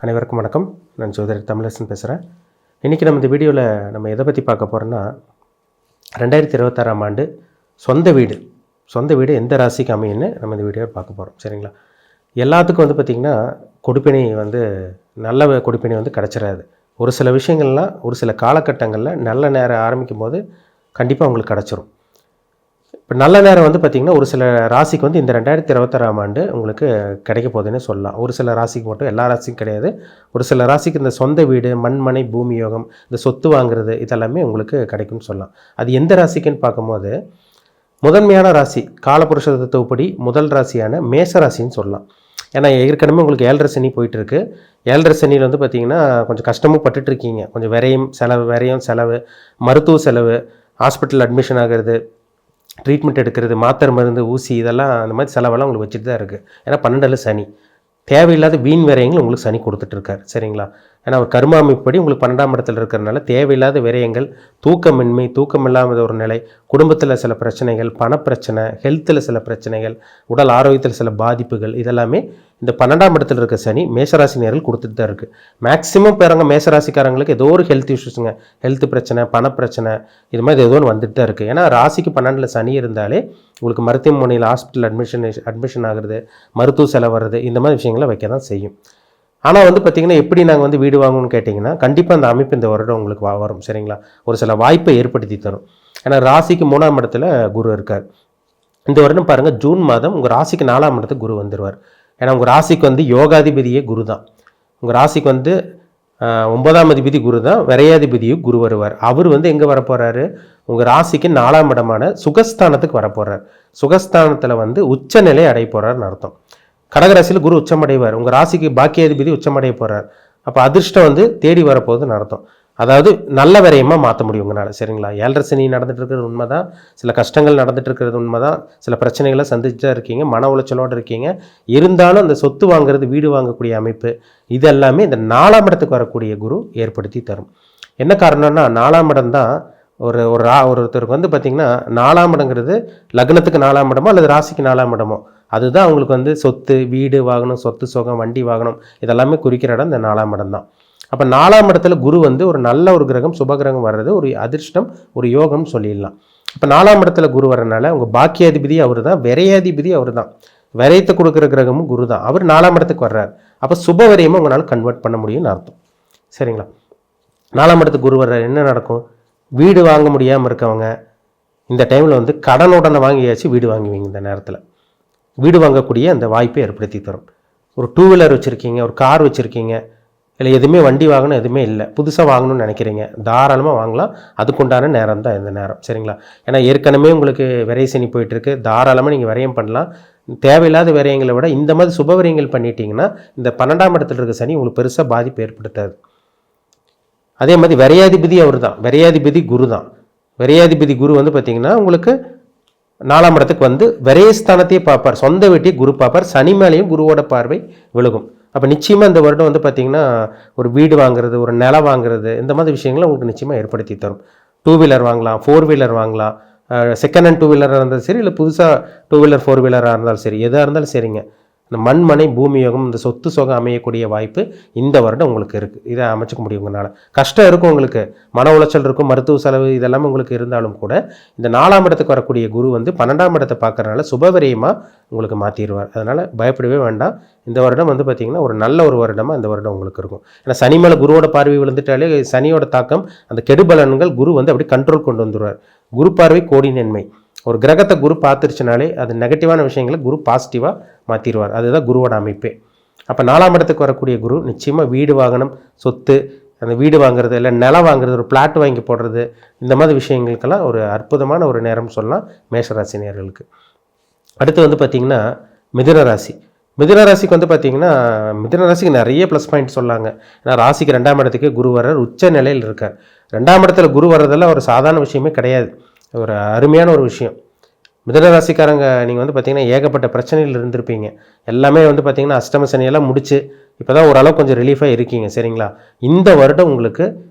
அனைவருக்கும் வணக்கம். நான் ஜோதிடர் தமிழரசன் பேசுகிறேன். இன்றைக்கி நம்ம இந்த வீடியோவில் நம்ம எதை பற்றி பார்க்க போகிறோன்னா 2026ஆம் ஆண்டு சொந்த வீடு எந்த ராசிக்கு அமையுன்னு நம்ம இந்த வீடியோவில் பார்க்க போகிறோம். சரிங்களா? எல்லாத்துக்கும் பார்த்திங்கன்னா கொடுப்பினை நல்ல கொடுப்பினை கிடச்சிடாது. ஒரு சில விஷயங்கள்லாம் ஒரு சில காலகட்டங்களில் நல்ல நேரம் ஆரம்பிக்கும் போது கண்டிப்பாக உங்களுக்கு கிடச்சிரும். இப்போ நல்ல நேரம் பார்த்திங்கன்னா ஒரு சில ராசிக்கு இந்த 2026ஆம் ஆண்டு உங்களுக்கு கிடைக்க போகுதுன்னு சொல்லலாம். ஒரு சில ராசிக்கு மட்டும், எல்லா ராசிக்கும் கிடையாது. ஒரு சில ராசிக்கு இந்த சொந்த வீடு, மண்மனை, பூமி யோகம், இந்த சொத்து வாங்குறது இதெல்லாமே உங்களுக்கு கிடைக்கும்னு சொல்லலாம். அது எந்த ராசிக்குன்னு பார்க்கும்போது முதன்மையான ராசி காலபுருஷ தத்துவப்படி முதல் ராசியான மேச ராசின்னு சொல்லலாம். ஏன்னா ஏற்கனவே உங்களுக்கு 7.5 சனி போயிட்டுருக்கு. 7.5 சனியில் பார்த்திங்கன்னா கொஞ்சம் கஷ்டமும் பட்டுட்ருக்கீங்க. கொஞ்சம் விரயம் செலவு, மருத்துவ செலவு, ஹாஸ்பிட்டல் அட்மிஷன் ஆகிறது, ட்ரீட்மெண்ட் எடுக்கிறது, மாத்திரை மருந்து, ஊசி, இதெல்லாம் அந்த மாதிரி செலவெல்லாம் உங்களுக்கு வச்சுட்டு தான் இருக்குது. ஏன்னா 12 சனி தேவையில்லாத வீண் விரயங்கள் உங்களுக்கு சனி கொடுத்துட்ருக்கார். சரிங்களா? ஏன்னா ஒரு கர்ம அமைப்படி உங்களுக்கு 12ஆம் இடத்துல இருக்கிறதுனால தேவையில்லாத விரயங்கள், தூக்கமின்மை, தூக்கம் இல்லாத ஒரு நிலை, குடும்பத்தில் சில பிரச்சனைகள், பணப்பிரச்சனை, ஹெல்த்தில் சில பிரச்சனைகள், உடல் ஆரோக்கியத்தில் சில பாதிப்புகள், இதெல்லாமே இந்த 12ஆம் இடத்துல இருக்க சனி மேசராசினியர்கள் கொடுத்துட்டு தான் இருக்குது. மேக்ஸிமம் பேரங்க மேசராசிக்காரங்களுக்கு ஏதோ ஒரு ஹெல்த் இஷ்யூஸுங்க, ஹெல்த் பிரச்சனை, பணப்பிரச்சனை, இது மாதிரி ஏதோ ஒன்று வந்துட்டு தான் இருக்குது. ஏன்னா ராசிக்கு 12ல் சனி இருந்தாலே உங்களுக்கு மருத்துவமனையில் ஹாஸ்பிட்டல் அட்மிஷன் ஆகிறது, மருத்துவ செலவு வர்றது, இந்த மாதிரி விஷயங்களை வைக்க தான் செய்யும். ஆனால் பார்த்திங்கன்னா எப்படி நாங்கள் வீடு வாங்கணும்னு கேட்டிங்கன்னா கண்டிப்பாக அந்த அமைப்பு இந்த வருடம் உங்களுக்கு வரும். சரிங்களா? ஒரு சில வாய்ப்பை ஏற்படுத்தி தரும். ஏன்னா ராசிக்கு 3ஆம் இடத்துல குரு இருக்கார். இந்த வருடம் பாருங்கள், ஜூன் மாதம் உங்கள் ராசிக்கு 4ஆம் இடத்துக்கு குரு வந்துடுவார். ஏன்னா உங்கள் ராசிக்கு யோகாதிபதியே குரு தான். உங்கள் ராசிக்கு 9ஆம் அதிபதி குரு தான், விரையாதிபதியும் குரு வருவார். அவர் எங்கே வரப்போகிறாரு? உங்கள் ராசிக்கு 4ஆம் இடமான சுகஸ்தானத்துக்கு வரப்போகிறார். சுகஸ்தானத்தில் உச்சநிலை அடைய போகிறார்னு அர்த்தம். கடகராசியில் குரு உச்சமடைவார். உங்கள் ராசிக்கு பாக்கியாதிபதி உச்சமடைய போகிறார். அப்போ அதிர்ஷ்டம் தேடி வரப்போகுதுன்னு அர்த்தம். அதாவது நல்ல விரயமாக மாற்ற முடியும் உங்களால். சரிங்களா? 7.5 சனி நடந்துட்டு இருக்கிறது உண்மை தான், சில கஷ்டங்கள் நடந்துட்டு இருக்கிறது உண்மை தான், சில பிரச்சனைகளை சந்திச்சு தான் இருக்கீங்க, மன உளைச்சலோடு இருக்கீங்க. இருந்தாலும் அந்த சொத்து வாங்குறது, வீடு வாங்கக்கூடிய அமைப்பு, இதெல்லாமே இந்த 4ஆம் இடத்துக்கு வரக்கூடிய குரு ஏற்படுத்தி தரும். என்ன காரணம்னா 4ஆம் இடம் தான் ஒருத்தருக்கு பார்த்திங்கன்னா 4ஆம் இடங்கிறது லக்னத்துக்கு 4ஆம் இடமோ அல்லது ராசிக்கு 4ஆம் இடமோ, அதுதான் அவங்களுக்கு சொத்து, வீடு வாங்கணும், சொத்து சுகம், வண்டி வாங்கணும், இதெல்லாமே குறிக்கிற இடம் இந்த 4ஆம் இடம் தான். அப்போ 4ஆம் இடத்துல குரு ஒரு நல்ல ஒரு கிரகம், சுபகிரகம் வர்றது ஒரு அதிர்ஷ்டம், ஒரு யோகம்னு சொல்லிடலாம். இப்போ 4ஆம் இடத்துல குரு வர்றதுனால உங்கள் பாக்கியாதிபதி அவர் தான், விரையாதிபதி அவர் தான், விரயத்தை கொடுக்குற கிரகமும் குரு தான். அவர் 4ஆம் இடத்துக்கு வர்றார். அப்போ சுப விரயமும் உங்களால் கன்வெர்ட் பண்ண முடியும்னு அர்த்தம். சரிங்களா? 4ஆம் இடத்துக்கு குரு வர்றார். என்ன நடக்கும்? வீடு வாங்க முடியாமல் இருக்கவங்க இந்த டைமில் கடனுடனே வாங்கியாச்சு வீடு வாங்குவீங்க. இந்த நேரத்தில் வீடு வாங்கக்கூடிய அந்த வாய்ப்பை ஏற்படுத்தி தரும். ஒரு 2 வீலர் வச்சுருக்கீங்க, ஒரு கார் வச்சுருக்கீங்க, இல்லை எதுவுமே வண்டி வாங்கணும் எதுவுமே இல்லை, புதுசாக வாங்கணும்னு நினைக்கிறீங்க, தாராளமாக வாங்கலாம். அதுக்குண்டான நேரம் தான் இந்த நேரம். சரிங்களா? ஏன்னா ஏற்கனவே உங்களுக்கு விரை சனி போயிட்டுருக்கு. தாராளமாக நீங்கள் விரயம் பண்ணலாம். தேவையில்லாத விரயங்களை விட இந்த மாதிரி சுப விரயங்கள் பண்ணிட்டீங்கன்னா இந்த 12ஆம் இடத்துல இருக்க சனி உங்களுக்கு பெருசாக பாதிப்பு ஏற்படுத்தாது. அதே மாதிரி விரையாதிபதி அவர் தான், விரையாதிபதி குரு தான். விரையாதிபதி குரு பார்த்திங்கன்னா உங்களுக்கு 4ஆம் இடத்துக்கு விரயஸ்தானத்தையே பார்ப்பார், சொந்த வீட்டையே குரு பார்ப்பார். சனி மேலேயும் குருவோட பார்வை விழுகும். அப்போ நிச்சயமாக இந்த வருடம் பார்த்திங்கன்னா ஒரு வீடு வாங்குறது, ஒரு நிலம் வாங்குறது, இந்த மாதிரி விஷயங்களை உங்களுக்கு நிச்சயமாக ஏற்படுத்தி தரும். 2 வீலர் வாங்கலாம், 4 வீலர் வாங்கலாம், செகண்ட் ஹேண்ட் 2 வீலராக இருந்தாலும் சரி, இல்லை புதுசாக 2 வீலர் 4 வீலராக இருந்தாலும் சரி, எதாக இருந்தாலும் சரிங்க. இந்த மண்மனை, பூமி யோகம், இந்த சொத்து சுகம் அமையக்கூடிய வாய்ப்பு இந்த வருடம் உங்களுக்கு இருக்குது. இதை அமைச்சிக்க முடியும். உங்களால் கஷ்டம் இருக்கும், உங்களுக்கு மன உளைச்சல் இருக்கும், மருத்துவ செலவு இதெல்லாமே உங்களுக்கு இருந்தாலும் கூட இந்த 4ஆம் இடத்துக்கு வரக்கூடிய குரு 12ஆம் இடத்தை பார்க்கறதுனால சுபவிரயமாக உங்களுக்கு மாற்றிடுவார். அதனால் பயப்படவே வேண்டாம். இந்த வருடம் பார்த்திங்கன்னா ஒரு நல்ல ஒரு வருடமாக இந்த வருடம் உங்களுக்கு இருக்கும். ஏன்னா சனி மேலே குருவோட பார்வை விழுந்துட்டாலே சனியோட தாக்கம், அந்த கெடுபலன்கள் குரு அப்படி கண்ட்ரோல் கொண்டு வந்துடுவார். குரு பார்வை கோடி நன்மை. ஒரு கிரகத்தை குரு பார்த்துருச்சுனாலே அது நெகட்டிவான விஷயங்களை குரு பாசிட்டிவாக மாற்றிடுவார். அதுதான் குருவோட அமைப்பே. அப்போ 4ஆம் இடத்துக்கு வரக்கூடிய குரு நிச்சயமாக வீடு வாங்கணும், சொத்து, அந்த வீடு வாங்குறது, இல்லை நிலம் வாங்குறது, ஒரு பிளாட் வாங்கி போடுறது, இந்த மாதிரி விஷயங்களுக்கெல்லாம் ஒரு அற்புதமான ஒரு நேரம் சொல்லலாம் மேஷராசினியர்களுக்கு. அடுத்து பார்த்திங்கன்னா மிதுன ராசி. மிதுன ராசிக்கு பார்த்திங்கன்னா மிதுன ராசிக்கு நிறைய ப்ளஸ் பாயிண்ட் சொல்லாங்க. ஏன்னா ராசிக்கு 2ஆம் இடத்துக்கே குரு வர்றார், உச்ச நிலையில் இருக்கார். 2ஆம் இடத்துல குரு வர்றதெல்லாம் ஒரு சாதாரண விஷயமே கிடையாது, ஒரு அருமையான ஒரு விஷயம். மிதுன ராசிக்காரங்க நீங்கள் பார்த்திங்கன்னா ஏகப்பட்ட பிரச்சனைகள் இருந்திருப்பீங்க. எல்லாமே பார்த்திங்கன்னா அஷ்டம சனியெல்லாம் முடிச்சு இப்போ தான் ஓரளவு கொஞ்சம் ரிலீஃபாக இருக்கீங்க. சரிங்களா? இந்த வருடம் உங்களுக்கு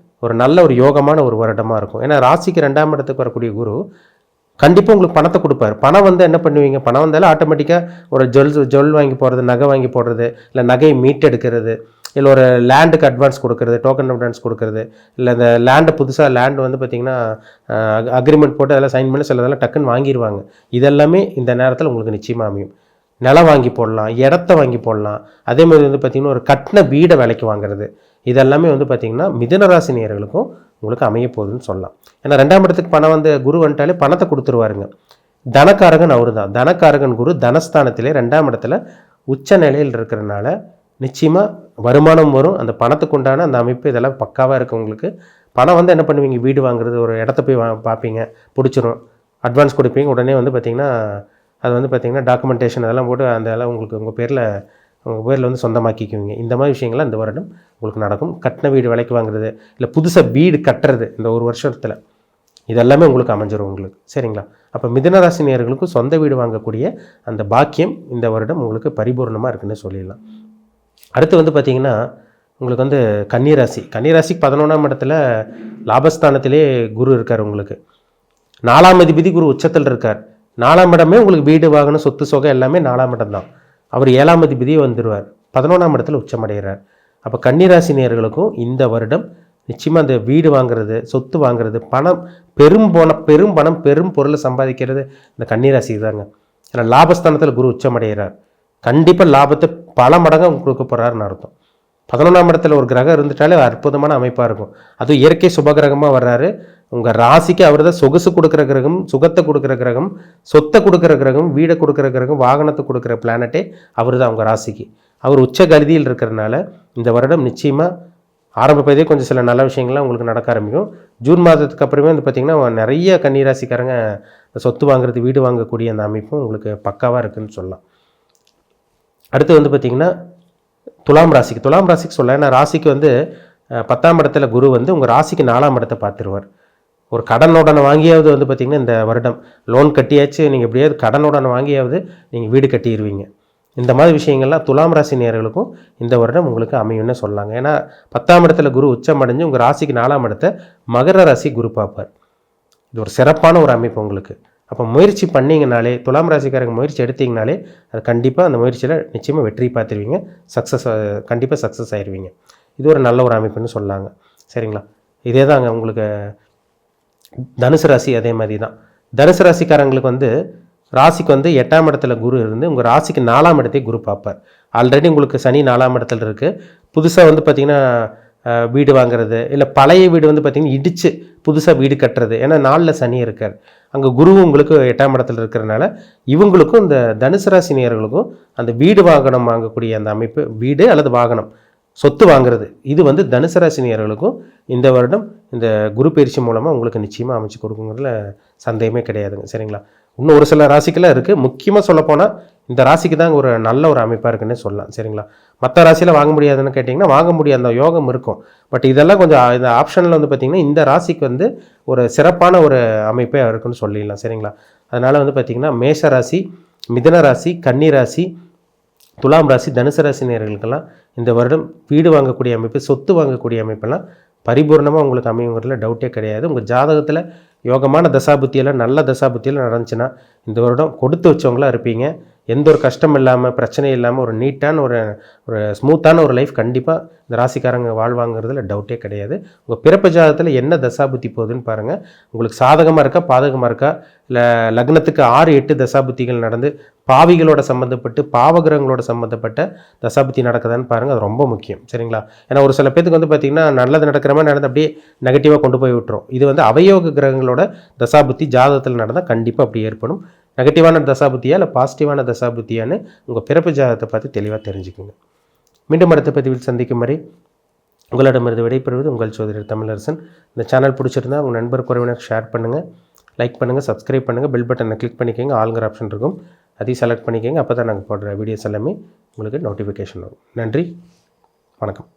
ஒரு நல்ல ஒரு யோகமான ஒரு வருடமாக இருக்கும். ஏன்னா ராசிக்கு 2ஆம் இடத்துக்கு வரக்கூடிய குரு கண்டிப்பாக உங்களுக்கு பணத்தை கொடுப்பார். பணம் என்ன பண்ணுவீங்க? பணம் வந்தாலும் ஆட்டோமேட்டிக்காக ஒரு ஜுவல் வாங்கி போடுறது, நகை வாங்கி போடுறது, இல்லை நகையை மீட்டெடுக்கிறது, இல்லை ஒரு லேண்டுக்கு அட்வான்ஸ் கொடுக்குறது, டோக்கன் அட்வான்ஸ் கொடுக்குறது, இல்லை இந்த லேண்டை புதுசாக லேண்டு வந்து பார்த்திங்கன்னா அக்ரிமெண்ட் போட்டு அதெல்லாம் சைன் பண்ணி சிலதெல்லாம் டக்குன்னு வாங்கிடுவாங்க. இதெல்லாமே இந்த நேரத்தில் உங்களுக்கு நிச்சயமாக அமையும். நிலம் வாங்கி போடலாம், இடத்த வாங்கி போடலாம். அதே மாதிரி வந்து பார்த்திங்கன்னா ஒரு கட்டின வீடை விலைக்கு வாங்குறது, இதெல்லாமே வந்து பார்த்திங்கன்னா மிதுனராசி நேயர்களுக்கும் உங்களுக்கு அமைய போகுதுன்னு சொல்லலாம். ஏன்னா 2ஆம் இடத்துக்கு பணம் வந்து குரு வந்துட்டாலே பணத்தை கொடுத்துருவாருங்க. தனக்காரகன் அவரு தான். தனக்காரகன் குரு தனஸ்தானத்திலே 2ஆம் இடத்துல உச்ச நிலையில் இருக்கிறனால நிச்சயமாக வருமானம் வரும். அந்த பணத்துக்கு உண்டான அந்த அமைப்பு இதெல்லாம் பக்காவாக இருக்குது உங்களுக்கு. பணம் வந்து என்ன பண்ணுவீங்க, வீடு வாங்குறது, ஒரு இடத்த போய் பார்ப்பீங்க, பிடிச்சிரும், அட்வான்ஸ் கொடுப்பீங்க, உடனே வந்து பார்த்திங்கன்னா அது வந்து பார்த்திங்கன்னா டாக்குமெண்டேஷன் அதெல்லாம் போட்டு அதெல்லாம் உங்களுக்கு உங்கள் பேரில் வந்து சொந்தமாக்கிக்குவீங்க. இந்த மாதிரி விஷயங்கள்லாம் இந்த வருடம் உங்களுக்கு நடக்கும். கட்டின வீடு விலைக்கு வாங்குறது, இல்லை புதுசாக வீடு கட்டுறது இந்த ஒரு வருஷத்தில் இதெல்லாமே உங்களுக்கு அமைஞ்சிரும் உங்களுக்கு. சரிங்களா? அப்போ மிதுனராசி நேயர்களுக்கும் சொந்த வீடு வாங்கக்கூடிய அந்த பாக்கியம் இந்த வருடம் உங்களுக்கு பரிபூர்ணமாக இருக்குன்னு சொல்லிடலாம். அடுத்து வந்து பார்த்திங்கன்னா உங்களுக்கு வந்து கன்னிராசிக்கு 11ஆம் இடத்துல லாபஸ்தானத்திலே குரு இருக்கார். உங்களுக்கு 4ஆம் அதிபதி குரு உச்சத்தில் இருக்கார். 4ஆம் இடமே உங்களுக்கு வீடு வாகனம் சொத்து சொகை எல்லாமே 4ஆம் இடம் தான். அவர் 7ஆம் அதிபதியே வந்துடுவார். 11ஆம் இடத்துல உச்சமடைகிறார். அப்போ கன்னிராசி நேயர்களுக்கும் இந்த வருடம் நிச்சயமாக அந்த வீடு வாங்குறது, சொத்து வாங்குறது, பணம் பெரும் பணம் பெரும் பொருளை சம்பாதிக்கிறது இந்த கன்னிராசி தாங்க. ஏன்னா லாபஸ்தானத்தில் குரு உச்சமடைகிறார். கண்டிப்பாக லாபத்தை பல மடங்காக கொடுக்க போகிறாருன்னு அர்த்தம். 11ஆம் இடத்துல ஒரு கிரகம் இருந்துட்டாலே அற்புதமான அமைப்பாக இருக்கும். அதுவும் இயற்கை சுபகிரகமாக வர்றாரு. உங்கள் ராசிக்கு அவர் தான் சொகுசு கொடுக்குற கிரகம், சுகத்தை கொடுக்குற கிரகம், சொத்தை கொடுக்குற கிரகம், வீடை கொடுக்குற கிரகம், வாகனத்தை கொடுக்குற பிளானட்டே அவர் தான் உங்கள் ராசிக்கு. அவர் உச்ச கருதியில் இருக்கிறதுனால இந்த வருடம் நிச்சயமாக ஆரம்பப்பதே கொஞ்சம் சில நல்ல விஷயங்கள்லாம் உங்களுக்கு நடக்க ஆரம்பிக்கும். ஜூன் மாதத்துக்கு அப்புறமே வந்து பார்த்திங்கன்னா நிறைய கன்னிராசிக்காரங்க சொத்து வாங்குறது, வீடு வாங்கக்கூடிய அந்த அமைப்பும் உங்களுக்கு பக்காவாக இருக்குதுன்னு சொல்லலாம். அடுத்து வந்து பார்த்திங்கன்னா துலாம் ராசிக்கு சொல்ல, ஏன்னா ராசிக்கு வந்து 10ஆம் இடத்துல குரு வந்து உங்கள் ராசிக்கு 4ஆம் இடத்தை பார்த்துருவார். ஒரு கடனுடனே வாங்கியாவது வந்து பார்த்திங்கன்னா இந்த வருடம் லோன் கட்டியாச்சு, நீங்கள் எப்படியாவது கடனுடனே வாங்கியாவது நீங்கள் வீடு கட்டிடுவீங்க. இந்த மாதிரி விஷயங்கள்லாம் துலாம் ராசி நேயர்களுக்கும் இந்த வருடம் உங்களுக்கு அமையும்னு சொல்லலாங்க. ஏன்னா 10ஆம் இடத்துல குரு உச்சம் அடைஞ்சு உங்கள் ராசிக்கு 4ஆம் இடத்தை மகர ராசி குரு பார்ப்பார். இது ஒரு சிறப்பான ஒரு அமைப்பு உங்களுக்கு. அப்போ முயற்சி பண்ணிங்கனாலே, துலாம் ராசிக்காரங்க முயற்சி எடுத்தீங்கனாலே அது கண்டிப்பாக அந்த முயற்சியில் நிச்சயமாக வெற்றி பார்த்துருவீங்க, கண்டிப்பாக சக்ஸஸ் ஆயிடுவீங்க. இது ஒரு நல்ல ஒரு அமைப்புன்னு சொல்லலாங்க. சரிங்களா? இதே தாங்க உங்களுக்கு தனுசு ராசி. அதே மாதிரி தான் தனுசு ராசிக்காரங்களுக்கு வந்து ராசிக்கு வந்து 8ஆம் இடத்துல குரு இருந்து உங்கள் ராசிக்கு 4ஆம் இடத்தை குரு பார்ப்பார். ஆல்ரெடி உங்களுக்கு சனி 4ஆம் இடத்துல இருக்குது. புதுசாக வந்து பார்த்திங்கன்னா வீடு வாங்குறது, இல்லை பழைய வீடு வந்து பார்த்திங்கன்னா இடித்து புதுசாக வீடு கட்டுறது. ஏன்னா 4ல் சனி இருக்கார். அங்கே குருவும் உங்களுக்கு 8ஆம் இடத்துல இருக்கிறனால இவங்களுக்கும் இந்த தனுசு ராசி நேயர்களுக்கும் அந்த வீடு வாகனம் வாங்கக்கூடிய அந்த அமைப்பு, வீடு அல்லது வாகனம் சொத்து வாங்குறது, இது வந்து தனுசு ராசி நேயர்களுக்கும் இந்த வருடம் இந்த குரு பயிற்சி மூலமாக உங்களுக்கு நிச்சயமாக அமைச்சு கொடுக்குங்கிறதுல சந்தேகமே கிடையாதுங்க. சரிங்களா? இன்னும் ஒரு சில ராசிக்கெல்லாம் இருக்குது. முக்கியமாக சொல்லப்போனால் இந்த ராசிக்கு தான் ஒரு நல்ல ஒரு அமைப்பாக இருக்குன்னு சொல்லலாம். சரிங்களா? மற்ற ராசியில் வாங்க முடியாதுன்னு கேட்டிங்கன்னா வாங்க முடியாத அந்த யோகம் இருக்கும். பட் இதெல்லாம் கொஞ்சம் இந்த ஆப்ஷனில் வந்து பார்த்திங்கன்னா இந்த ராசிக்கு வந்து ஒரு சிறப்பான ஒரு அமைப்பே இருக்குன்னு சொல்லிடலாம். சரிங்களா? அதனால் வந்து பார்த்திங்கன்னா மேஷ ராசி, மிதுன ராசி, கன்னி ராசி, துலாம் ராசி, தனுசு ராசி நேயர்களுக்கெல்லாம் இந்த வருடம் வீடு வாங்கக்கூடிய அமைப்பு, சொத்து வாங்கக்கூடிய அமைப்பெல்லாம் பரிபூர்ணமாக உங்களுக்கு அமையுங்கிறதுல டவுட்டே கிடையாது. உங்கள் ஜாதகத்தில் யோகமான தசாபுத்தியெல்லாம் நல்ல தசாபுத்தியெல்லாம் நடந்துச்சுன்னா இந்த வருடம் கொடுத்து வச்சவங்களாக இருப்பீங்க. எந்த ஒரு கஷ்டம் இல்லாமல், பிரச்சனை இல்லாமல் ஒரு நீட்டான ஒரு ஸ்மூத்தான ஒரு லைஃப் கண்டிப்பாக இந்த ராசிக்காரங்க வாழ்வாங்கிறதுல டவுட்டே கிடையாது. உங்கள் பிறப்பு ஜாதகத்தில் என்ன தசாபுத்தி போகுதுன்னு பாருங்கள். உங்களுக்கு சாதகமாக இருக்கா, பாதகமாக இருக்கா, இல்லை லக்னத்துக்கு 6-8 தசாபுத்திகள் நடந்து பாவிகளோட சம்மந்தப்பட்டு பாவகிரகங்களோட சம்மந்தப்பட்ட தசாபுத்தி நடக்குதான்னு பாருங்கள். அது ரொம்ப முக்கியம். சரிங்களா? ஏன்னா ஒரு சில பேருக்கு வந்து பார்த்திங்கன்னா நல்லது நடக்கிற மாதிரி நடந்து அப்படியே நெகட்டிவாக கொண்டு போய் விட்டுரும். இது வந்து அவயோக கிரகங்களோட தசாபுத்தி ஜாதகத்தில் நடந்தால் கண்டிப்பாக அப்படி ஏற்படும். நெகட்டிவான தசாபுத்தியா இல்லை பாசிட்டிவான தசாபுத்தியான்னு உங்கள் பிறப்பு ஜாதகத்தை பார்த்து தெளிவாக தெரிஞ்சுக்கோங்க. மீண்டும் அடுத்த பதிவில் சந்திக்கும் வரை உங்களிடமிருந்து விடைபெறுவது உங்கள் சோதரர் தமிழரசன். இந்த சேனல் பிடிச்சிருந்தா உங்கள் நண்பர் குறைவினர் ஷேர் பண்ணுங்கள், லைக் பண்ணுங்கள், சப்ஸ்கிரைப் பண்ணுங்கள், பெல் பட்டனை கிளிக் பண்ணிக்கோங்க. ஆளுங்கிற ஆப்ஷன் இருக்கும், அதையும் செலக்ட் பண்ணிக்கோங்க. அப்போ தான் நாங்கள் போடுற வீடியோஸ் எல்லாமே உங்களுக்கு நோட்டிஃபிகேஷன் வரும். நன்றி, வணக்கம்.